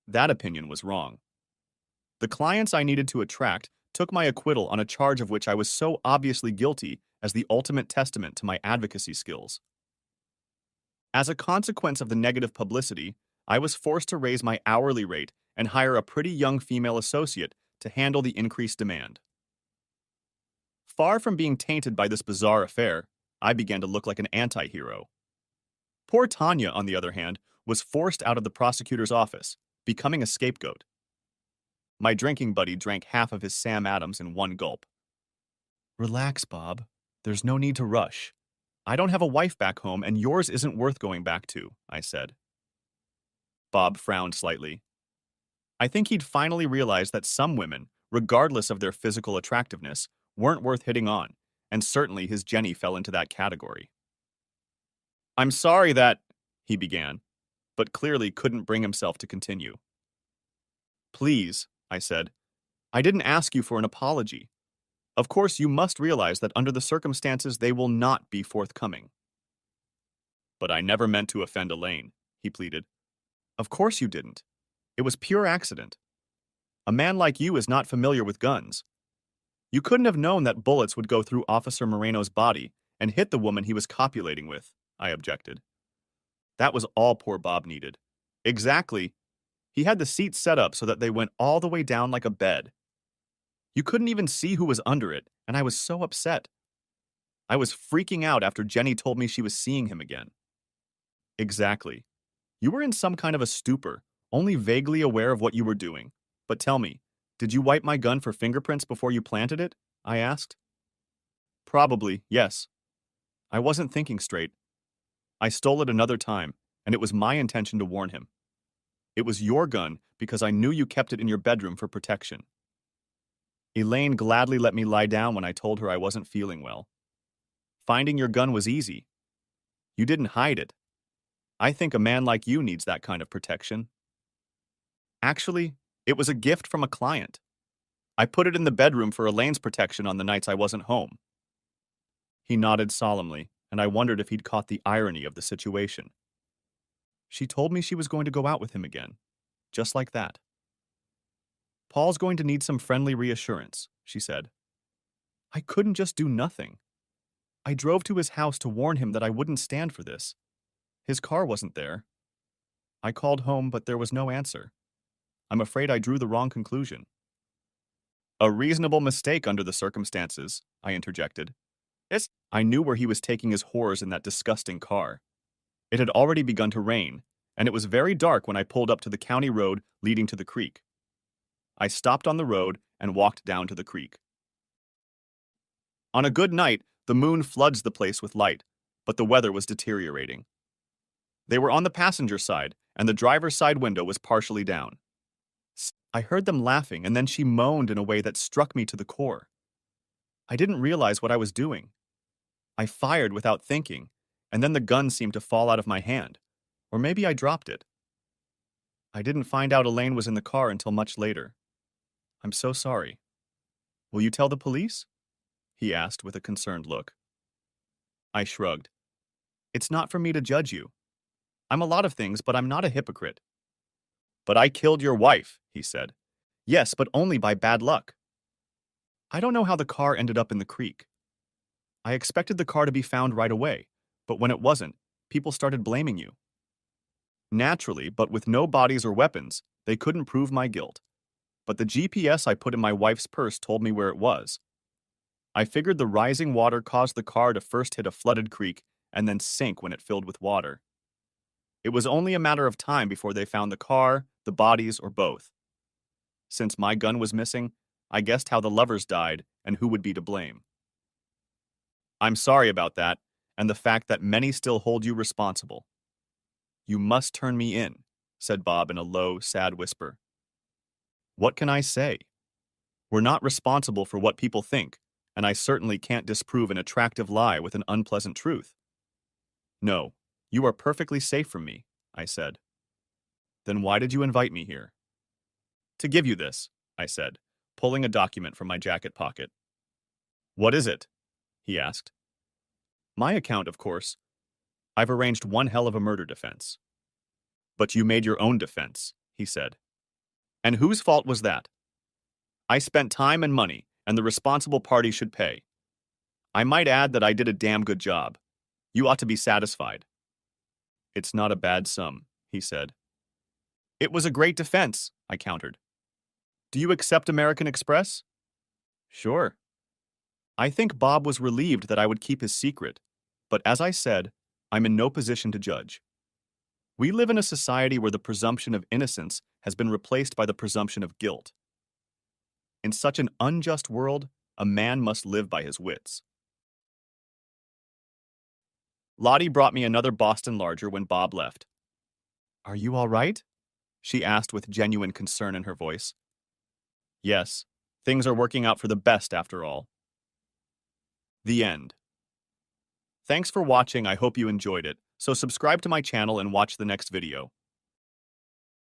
That opinion was wrong. The clients I needed to attract took my acquittal on a charge of which I was so obviously guilty as the ultimate testament to my advocacy skills. As a consequence of the negative publicity, I was forced to raise my hourly rate and hire a pretty young female associate to handle the increased demand. Far from being tainted by this bizarre affair, I began to look like an anti-hero. Poor Tanya, on the other hand, was forced out of the prosecutor's office, becoming a scapegoat. My drinking buddy drank half of his Sam Adams in one gulp. Relax, Bob. There's no need to rush. I don't have a wife back home, and yours isn't worth going back to, I said. Bob frowned slightly. I think he'd finally realized that some women, regardless of their physical attractiveness, weren't worth hitting on, and certainly his Jenny fell into that category. I'm sorry that, he began, but clearly couldn't bring himself to continue. Please, I said. I didn't ask you for an apology. Of course, you must realize that under the circumstances they will not be forthcoming. But I never meant to offend Elaine, he pleaded. Of course you didn't. It was pure accident. A man like you is not familiar with guns. You couldn't have known that bullets would go through Officer Moreno's body and hit the woman he was copulating with, I objected. That was all poor Bob needed. Exactly. He had the seats set up so that they went all the way down like a bed. You couldn't even see who was under it, and I was so upset. I was freaking out after Jenny told me she was seeing him again. Exactly. You were in some kind of a stupor, only vaguely aware of what you were doing. But tell me, did you wipe my gun for fingerprints before you planted it? I asked. Probably, yes. I wasn't thinking straight. I stole it another time, and it was my intention to warn him. It was your gun because I knew you kept it in your bedroom for protection. Elaine gladly let me lie down when I told her I wasn't feeling well. Finding your gun was easy. You didn't hide it. I think a man like you needs that kind of protection. Actually, it was a gift from a client. I put it in the bedroom for Elaine's protection on the nights I wasn't home. He nodded solemnly, and I wondered if he'd caught the irony of the situation. She told me she was going to go out with him again, just like that. Paul's going to need some friendly reassurance, she said. I couldn't just do nothing. I drove to his house to warn him that I wouldn't stand for this. His car wasn't there. I called home, but there was no answer. I'm afraid I drew the wrong conclusion. A reasonable mistake under the circumstances, I interjected. I knew where he was taking his whores in that disgusting car. It had already begun to rain, and it was very dark when I pulled up to the county road leading to the creek. I stopped on the road and walked down to the creek. On a good night, The moon floods the place with light, but the weather was deteriorating. They were on the passenger side, and the driver's side window was partially down. I heard them laughing, and then she moaned in a way that struck me to the core. I didn't realize what I was doing. I fired without thinking, and then the gun seemed to fall out of my hand. Or maybe I dropped it. I didn't find out Elaine was in the car until much later. I'm so sorry. Will you tell the police? He asked with a concerned look. I shrugged. It's not for me to judge you. I'm a lot of things, but I'm not a hypocrite. But I killed your wife, he said. Yes, but only by bad luck. I don't know how the car ended up in the creek. I expected the car to be found right away, but when it wasn't, people started blaming you. Naturally, but with no bodies or weapons, they couldn't prove my guilt. But the GPS I put in my wife's purse told me where it was. I figured the rising water caused the car to first hit a flooded creek and then sink when it filled with water. It was only a matter of time before they found the car, the bodies, or both. Since my gun was missing, I guessed how the lovers died and who would be to blame. I'm sorry about that, and the fact that many still hold you responsible. You must turn me in, said Bob in a low, sad whisper. What can I say? We're not responsible for what people think, and I certainly can't disprove an attractive lie with an unpleasant truth. No, you are perfectly safe from me, I said. Then why did you invite me here? To give you this, I said, pulling a document from my jacket pocket. What is it? He asked. My account, of course. I've arranged one hell of a murder defense. But you made your own defense, he said. And whose fault was that? I spent time and money, and the responsible party should pay. I might add that I did a damn good job. You ought to be satisfied. It's not a bad sum, he said. It was a great defense, I countered. Do you accept American Express? Sure. I think Bob was relieved that I would keep his secret, but as I said, I'm in no position to judge. We live in a society where the presumption of innocence has been replaced by the presumption of guilt. In such an unjust world, a man must live by his wits. Lottie brought me another Boston Lager when Bob left. Are you all right? She asked with genuine concern in her voice. Yes, things are working out for the best after all. The end. Thanks for watching. I hope you enjoyed it. So subscribe to my channel and watch the next video.